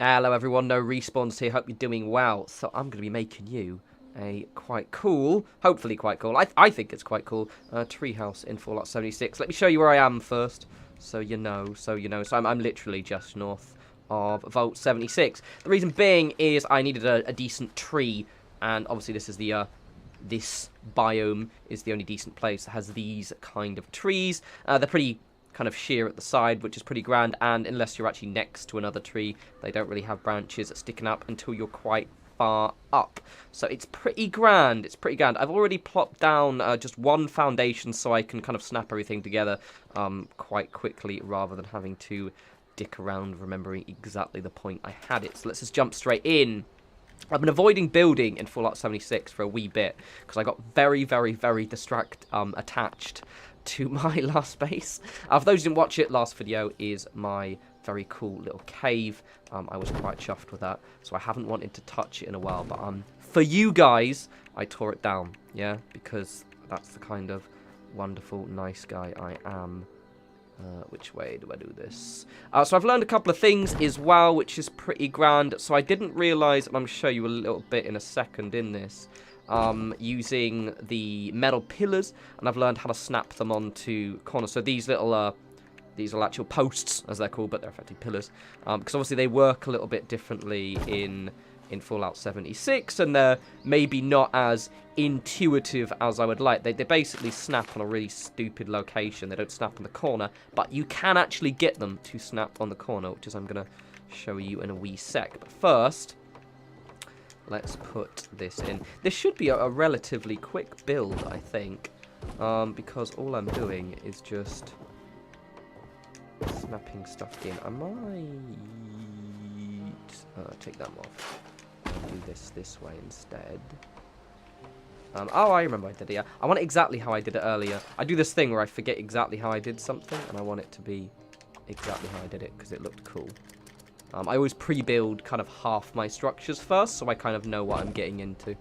Hello everyone, no respawns here, hope you're doing well. So I'm going to be making you a quite cool, hopefully quite cool, I think it's quite cool, treehouse in Fallout 76. Let me show you where I am first, so you know. So I'm literally just north of Vault 76. The reason being is I needed a decent tree, and obviously this is the, this biome is the only decent place that has these kind of trees. They're pretty kind of sheer at the side, which is pretty grand, and unless you're actually next to another tree, they don't really have branches sticking up until you're quite far up. So it's pretty grand, I've already plopped down just one foundation so I can kind of snap everything together quite quickly, rather than having to dick around remembering exactly the point I had it. So let's just jump straight in. I've been avoiding building in Fallout 76 for a wee bit, because I got very attached to my last base. For those who didn't watch it, last video is my very cool little cave. I was quite chuffed with that, so I haven't wanted to touch it in a while, but for you guys, I tore it down, yeah, because that's the kind of wonderful, nice guy I am. Which way do I do this? So I've learned a couple of things as well, which is pretty grand. So I didn't realise, and I'm going to show you a little bit in a second in this, using the metal pillars, and I've learned how to snap them onto corners. So these little actual posts, as they're called, but they're effectively pillars, because obviously they work a little bit differently in Fallout 76, and they're maybe not as intuitive as I would like. They basically snap on a really stupid location. They don't snap on the corner, but you can actually get them to snap on the corner, which is I'm going to show you in a wee sec. But first, let's put this in. This should be a relatively quick build, I think, because all I'm doing is just snapping stuff in. I might take them off. Do this way instead. Oh, I remember I did it, yeah. I want it exactly how I did it earlier. I do this thing where I forget exactly how I did something, and I want it to be exactly how I did it, because it looked cool. I always pre-build kind of half my structures first, so I kind of know what I'm getting into.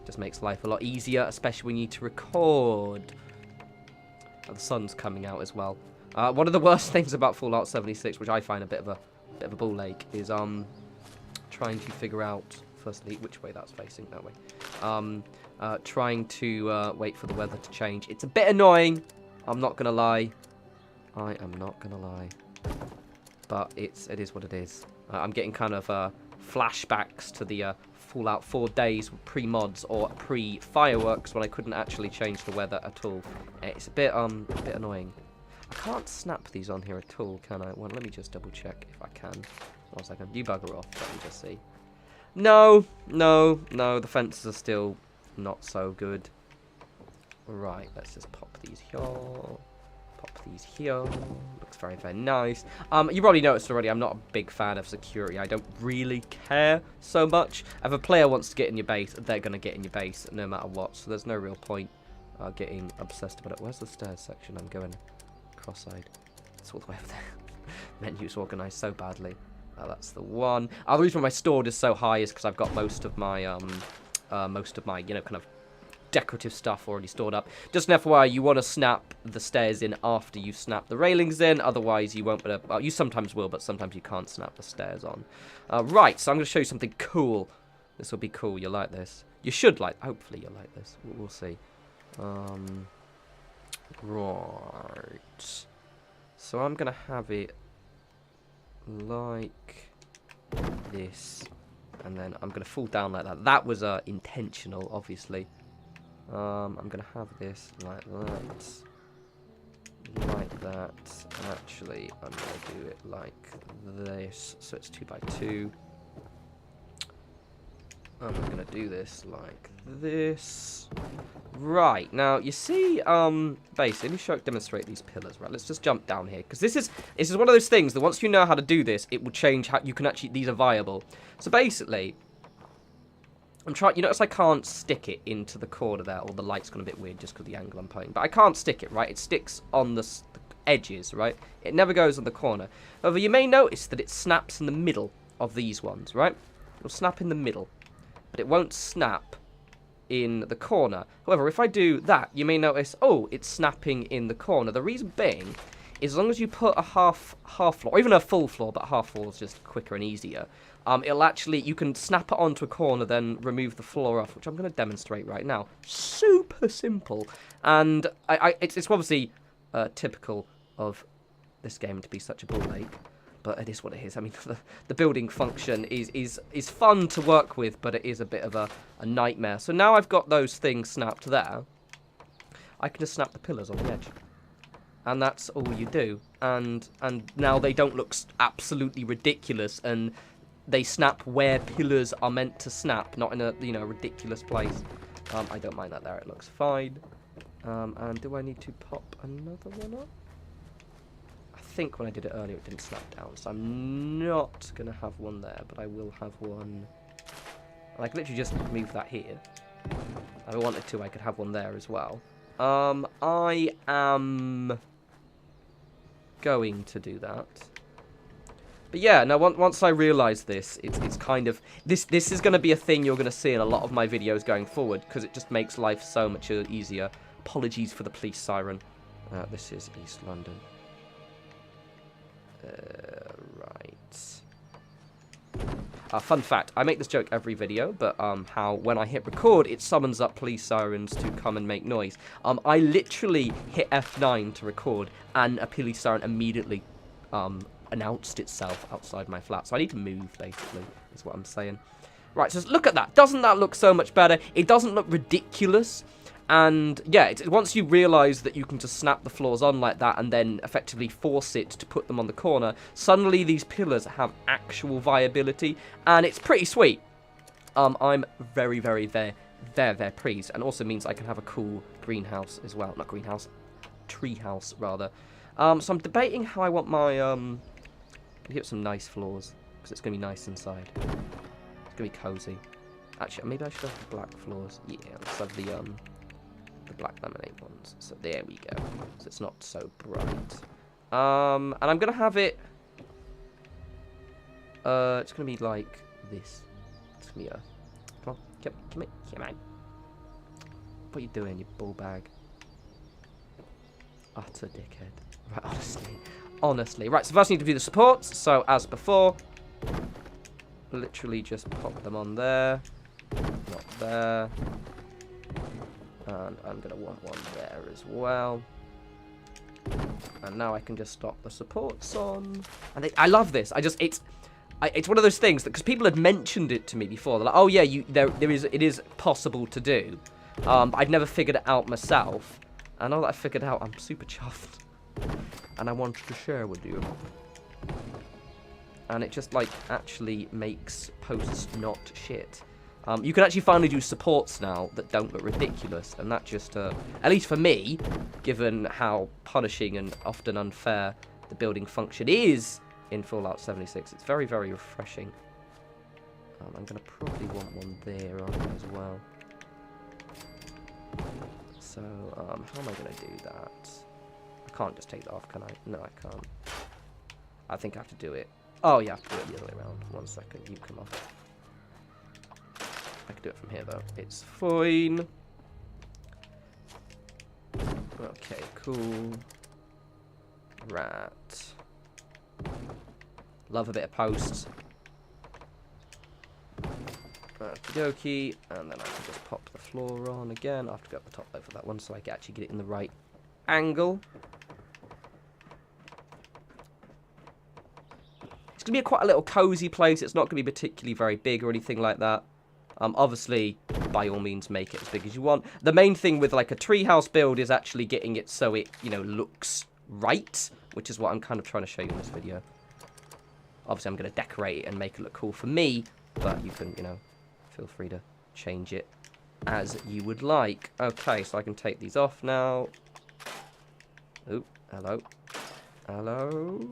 Just makes life a lot easier, especially when you need to record. Oh, the sun's coming out as well. One of the worst things about Fallout 76, which I find a bit of a ball ache, is trying to figure out, firstly, which way that's facing, that way. Trying to wait for the weather to change. It's a bit annoying, I'm not going to lie. I am not going to lie. But it is what it is. I'm getting kind of flashbacks to the Fallout 4 days pre-mods or pre-fireworks when I couldn't actually change the weather at all. It's a bit annoying. I can't snap these on here at all, can I? Well, let me just double check if I can. 1 second. You bugger off. Let me just see. No, the fences are still not so good. Right, let's just pop these here. Pop these here. Looks very nice. You probably noticed already, I'm not a big fan of security. I don't really care so much. If a player wants to get in your base, they're going to get in your base no matter what. So there's no real point getting obsessed about it. Where's the stairs section? I'm going cross-eyed. It's all the way over there. Menu's organised so badly. That's the one. The reason why my stored is so high is because I've got most of my, you know, kind of decorative stuff already stored up. Just an FYI, you want to snap the stairs in after you snap the railings in, otherwise you won't be able, well, you sometimes will, but sometimes you can't snap the stairs on. Right, so I'm going to show you something cool. This will be cool, you'll like this. You should like, hopefully you'll like this. We'll see. Right. So I'm going to have it like this, and then I'm going to fall down like that. That was intentional, obviously. I'm going to have this like that, and actually I'm going to do it like this, so it's 2 by 2. I'm going to do this like this. Right, now, you see, basically, let me demonstrate these pillars, right? Let's just jump down here, because this is one of those things that once you know how to do this, it will change how you can actually, these are viable. So basically, I'm trying, you notice I can't stick it into the corner there, or the light's gone a bit weird just because of the angle I'm playing, but I can't stick it, right? It sticks on the edges, right? It never goes on the corner. However, you may notice that it snaps in the middle of these ones, right? It'll snap in the middle, but it won't snap in the corner. However, if I do that, you may notice, oh, it's snapping in the corner. The reason being is as long as you put a half floor, or even a full floor, but half floor is just quicker and easier. It'll actually, you can snap it onto a corner, then remove the floor off, which I'm going to demonstrate right now. Super simple. And it's obviously typical of this game to be such a ball ache, but it is what it is. I mean, the building function is fun to work with, but it is a bit of a nightmare. So now I've got those things snapped there, I can just snap the pillars on the edge. And that's all you do. And now they don't look absolutely ridiculous, and they snap where pillars are meant to snap, not in a, you know, ridiculous place. I don't mind that there, it looks fine. And do I need to pop another one up? I think when I did it earlier it didn't snap down, so I'm not going to have one there, but I will have one. And I can literally just move that here. If I wanted to, I could have one there as well. I am going to do that. But yeah, now once I realise this, it's kind of... This is going to be a thing you're going to see in a lot of my videos going forward, because it just makes life so much easier. Apologies for the police siren. This is East London. Right. Fun fact, I make this joke every video, but how when I hit record, it summons up police sirens to come and make noise. I literally hit F9 to record, and a police siren immediately announced itself outside my flat. So I need to move, basically, is what I'm saying. Right, so look at that. Doesn't that look so much better? It doesn't look ridiculous. And yeah, once you realise that you can just snap the floors on like that and then effectively force it to put them on the corner, suddenly these pillars have actual viability, and it's pretty sweet. I'm very, very, very pleased, and also means I can have a cool greenhouse as well. Not greenhouse, treehouse rather. So I'm debating how I want my get some nice floors, because it's gonna be nice inside. It's gonna be cozy. Actually, maybe I should have the black floors. Yeah, let's have the black laminate ones. So there we go. So it's not so bright. And I'm gonna have it. It's gonna be like this. It's gonna be a. Come on, come on. What are you doing, you ball bag? Utter dickhead. Right, honestly. Right, so first I need to do the supports. So as before, literally just pop them on there. Not there. And I'm going to want one there as well. And now I can just stop the supports on. And I love this. It's one of those things that, because people had mentioned it to me before. They're like, oh yeah, it is possible to do. But I'd never figured it out myself. And now that I figured it out, I'm super chuffed. And I wanted to share with you. And it just, like, actually makes posts not shit. You can actually finally do supports now that don't look ridiculous, and that just, at least for me, given how punishing and often unfair the building function is in Fallout 76, it's very, very refreshing. I'm going to probably want one there, aren't I, as well? So, how am I going to do that? I can't just take that off, can I? No, I can't. I think I have to do it. Oh, yeah, I have to do it the other way around. 1 second, you come off. I can do it from here, though. It's fine. Okay, cool. Rat. Love a bit of posts. Okie dokie. And then I can just pop the floor on again. I have to go up the top, though, for that one, so I can actually get it in the right angle. It's going to be quite a little cozy place. It's not going to be particularly very big or anything like that. Obviously, by all means, make it as big as you want. The main thing with, like, a treehouse build is actually getting it so it, you know, looks right, which is what I'm kind of trying to show you in this video. Obviously, I'm going to decorate it and make it look cool for me, but you can, you know, feel free to change it as you would like. Okay, so I can take these off now. Oop, hello. Hello.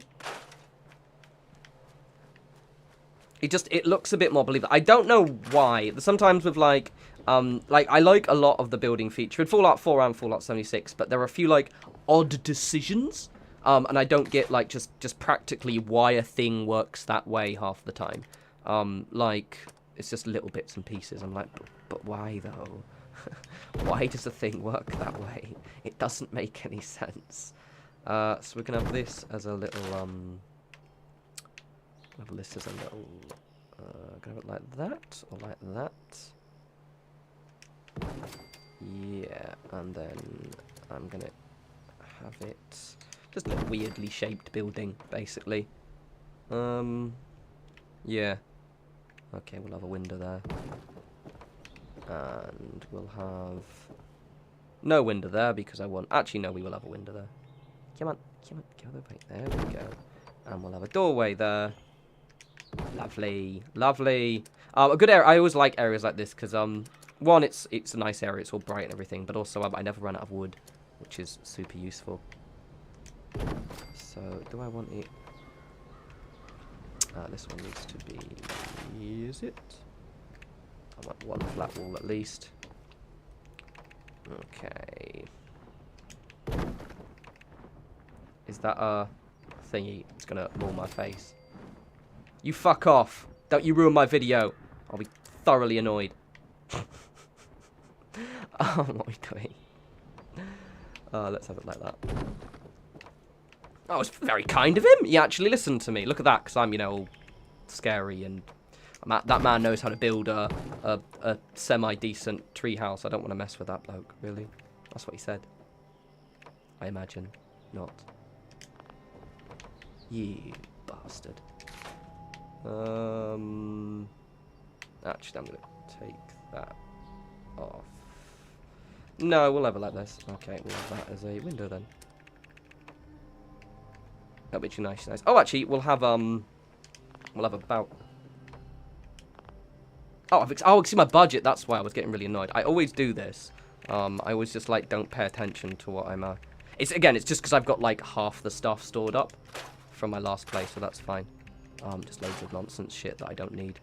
It looks a bit more believable. I don't know why. Sometimes with, like I like a lot of the building feature in Fallout 4 and Fallout 76, but there are a few, like, odd decisions, and I don't get, like, just practically why a thing works that way half the time. Like, it's just little bits and pieces. I'm like, but why, though? Why does a thing work that way? It doesn't make any sense. So we can have this as a little, have this as a little, can I have it like that, or like that? Yeah, and then I'm gonna have it just a weirdly shaped building, basically. Yeah. Okay, we'll have a window there. And we'll have no window there because I want... Actually, no, we will have a window there. Come on, come on, go the way. There we go. And we'll have a doorway there. Lovely, lovely. A good area. I always like areas like this because, one, it's a nice area. It's all bright and everything. But also, I never run out of wood, which is super useful. So, do I want it... this one needs to be... Is it? I want one flat wall at least. Okay. Is that a thingy? It's gonna maul my face. You fuck off! Don't you ruin my video! I'll be thoroughly annoyed. Oh, what are we doing? Let's have it like that. Oh, it's very kind of him. He actually listened to me. Look at that, because I'm, you know, all scary and that man knows how to build a semi-decent treehouse. I don't want to mess with that bloke, really. That's what he said. I imagine not. You bastard. Actually, I'm going to take that off. No, we'll have it like this. Okay, we'll have that as a window then. That'll be too nice. Oh, actually, we'll have about... Oh, see my budget. That's why I was getting really annoyed. I always do this. I always just, like, don't pay attention to what I'm... It's just because I've got, like, half the stuff stored up from my last play, so that's fine. Just loads of nonsense shit that I don't need.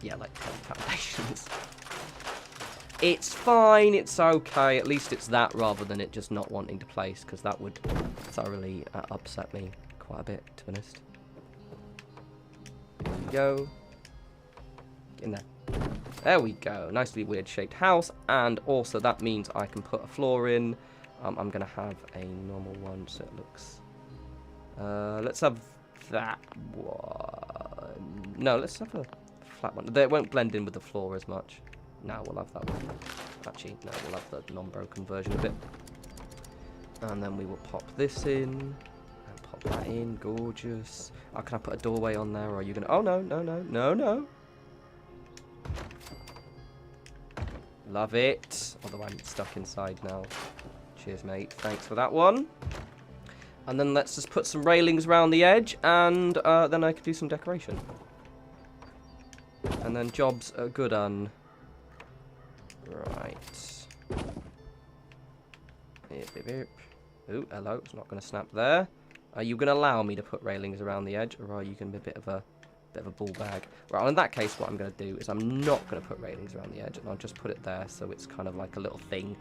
Yeah, like foundations. It's fine. It's okay. At least it's that rather than it just not wanting to place, because that would thoroughly upset me quite a bit, to be honest. There we go. Get in there. There we go. Nicely weird shaped house. And also that means I can put a floor in. I'm going to have a normal one so it looks... let's have that one. No, let's have a flat one. It won't blend in with the floor as much. No, we'll have that one. Actually, no, we'll have the non-broken version of it. And then we will pop this in. And pop that in. Gorgeous. Oh, can I put a doorway on there? Or are you going to... Oh, no, no, no, no, no. Love it. Although I'm stuck inside now. Cheers, mate. Thanks for that one. And then let's just put some railings around the edge. And then I can do some decoration. And then jobs are good on. Right. Ooh, hello. It's not going to snap there. Are you going to allow me to put railings around the edge, or are you going to be a bit of a ball bag? Right, well, in that case, what I'm going to do is I'm not going to put railings around the edge, and I'll just put it there so it's kind of like a little thing.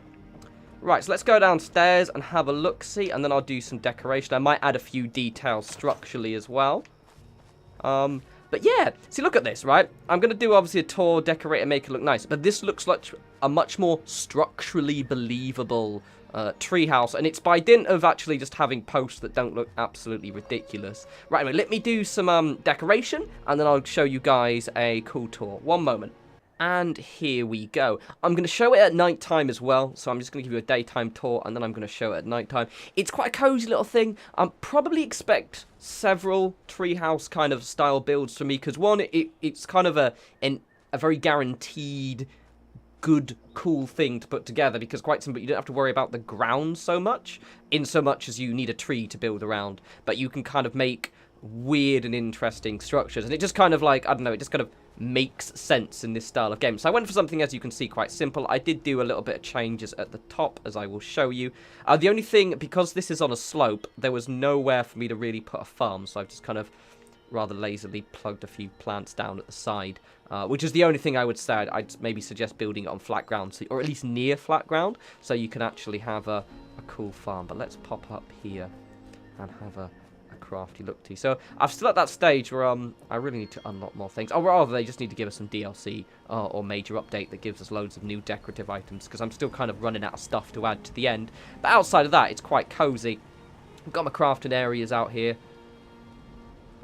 Right, so let's go downstairs and have a look-see, and then I'll do some decoration. I might add a few details structurally as well. But yeah, see, look at this, right? I'm going to do, obviously, a tour, decorate, and make it look nice. But this looks like a much more structurally believable treehouse. And it's by dint of actually just having posts that don't look absolutely ridiculous. Right, anyway, let me do some decoration, and then I'll show you guys a cool tour. One moment. And here we go. I'm going to show it at night time as well. So I'm just going to give you a daytime tour, and then I'm going to show it at night time. It's quite a cozy little thing. Probably expect several treehouse kind of style builds from me. Because one, it's kind of a very guaranteed good, cool thing to put together. Because quite simply, you don't have to worry about the ground so much. In so much as you need a tree to build around. But you can kind of make weird and interesting structures. And it just kind of like, I don't know, it just kind of makes sense in this style of game. So I went for something, as you can see, quite simple. I did do a little bit of changes at the top, as I will show you. The only thing, because this is on a slope, there was nowhere for me to really put a farm, so I've just kind of rather lazily plugged a few plants down at the side, which is the only thing I would say. I'd maybe suggest building it on flat ground, or at least near flat ground, so you can actually have a cool farm. But let's pop up here and have a crafty look to. So I'm still at that stage where I really need to unlock more things. Or rather, they just need to give us some DLC or major update that gives us loads of new decorative items, because I'm still kind of running out of stuff to add to the end. But outside of that, it's quite cozy. I've got my crafting areas out here.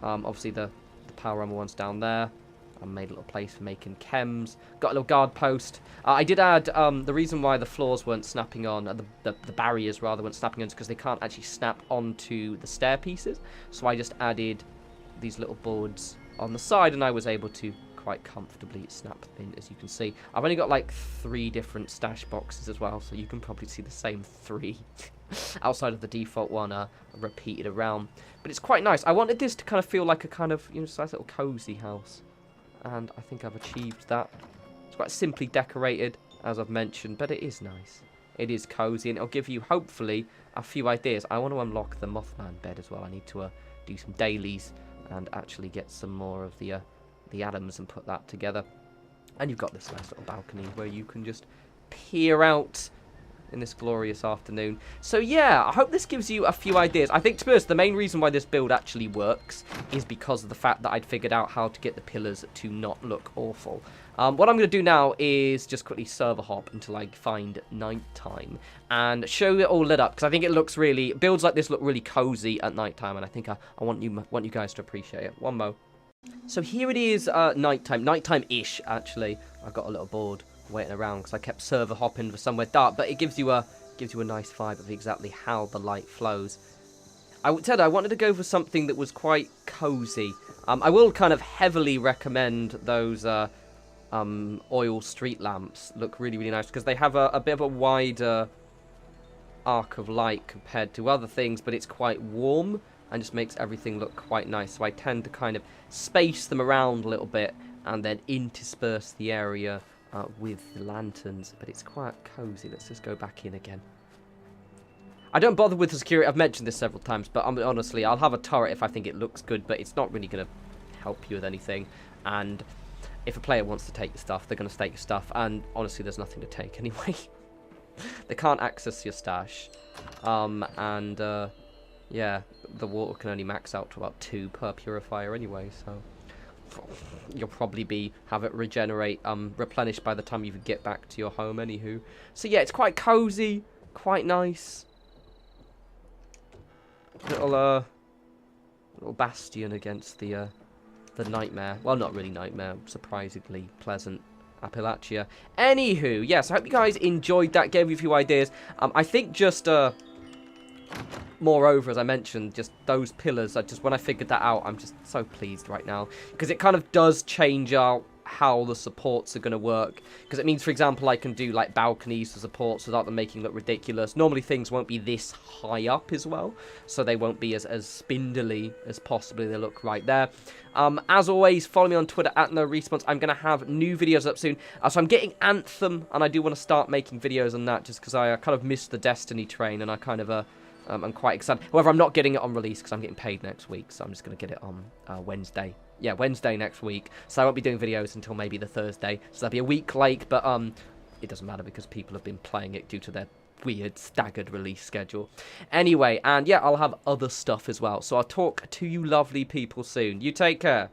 Obviously the power armor one's down there. I made a little place for making chems. Got a little guard post. I did add, the reason why the floors weren't snapping on, the barriers rather weren't snapping on, is because they can't actually snap onto the stair pieces. So I just added these little boards on the side, and I was able to quite comfortably snap in, as you can see. I've only got like 3 different stash boxes as well, so you can probably see the same 3 outside of the default one repeated around. But it's quite nice. I wanted this to kind of feel like a kind of, nice little cozy house. And I think I've achieved that. It's quite simply decorated, as I've mentioned, but it is nice. It is cozy, and it'll give you, hopefully, a few ideas. I want to unlock the Mothman bed as well. I need to do some dailies and actually get some more of the atoms and put that together. And you've got this nice little balcony where you can just peer out in this glorious afternoon. So yeah, I hope this gives you a few ideas. I think, to be honest, the main reason why this build actually works is because of the fact that I'd figured out how to get the pillars to not look awful. What I'm going to do now is just quickly server hop until I find nighttime and show it all lit up, because I think it looks really, builds like this look really cozy at nighttime, and I think I want you guys to appreciate it. One mo. So here it is, nighttime-ish actually. I've got a little board waiting around because I kept server hopping for somewhere dark, but it gives you a nice vibe of exactly how the light flows. I said I wanted to go for something that was quite cozy. I will kind of heavily recommend those oil street lamps. Look really, really nice because they have a bit of a wider arc of light compared to other things, but it's quite warm and just makes everything look quite nice. So I tend to kind of space them around a little bit and then intersperse the area with the lanterns, but it's quite cozy. Let's just go back in again. I don't bother with the security. I've mentioned this several times, but honestly, I'll have a turret if I think it looks good, but it's not really going to help you with anything. And if a player wants to take your stuff, they're going to take your stuff, and honestly, there's nothing to take anyway. They can't access your stash. Yeah, the water can only max out to about 2 per purifier anyway, so you'll probably have it regenerate, replenished by the time you get back to your home anywho. So yeah, it's quite cozy, quite nice. Little bastion against the nightmare. Well, not really nightmare, surprisingly pleasant Appalachia. Anywho, yes, I hope you guys enjoyed that, gave you a few ideas. I think just moreover, as I mentioned, just those pillars, when I figured that out, I'm just so pleased right now, because it kind of does change out how the supports are going to work, because it means, for example, I can do like balconies for supports without them making look ridiculous. Normally things won't be this high up as well, so they won't be as spindly as possibly they look right there. As always, follow me on Twitter at norespawns. I'm going to have new videos up soon, so I'm getting Anthem, and I do want to start making videos on that, just because I kind of missed the Destiny train, and I kind of I'm quite excited. However, I'm not getting it on release because I'm getting paid next week, so I'm just going to get it on Wednesday. Yeah, Wednesday next week. So I won't be doing videos until maybe the Thursday. So that'll be a week late, but it doesn't matter because people have been playing it due to their weird staggered release schedule. Anyway, and yeah, I'll have other stuff as well. So I'll talk to you lovely people soon. You take care.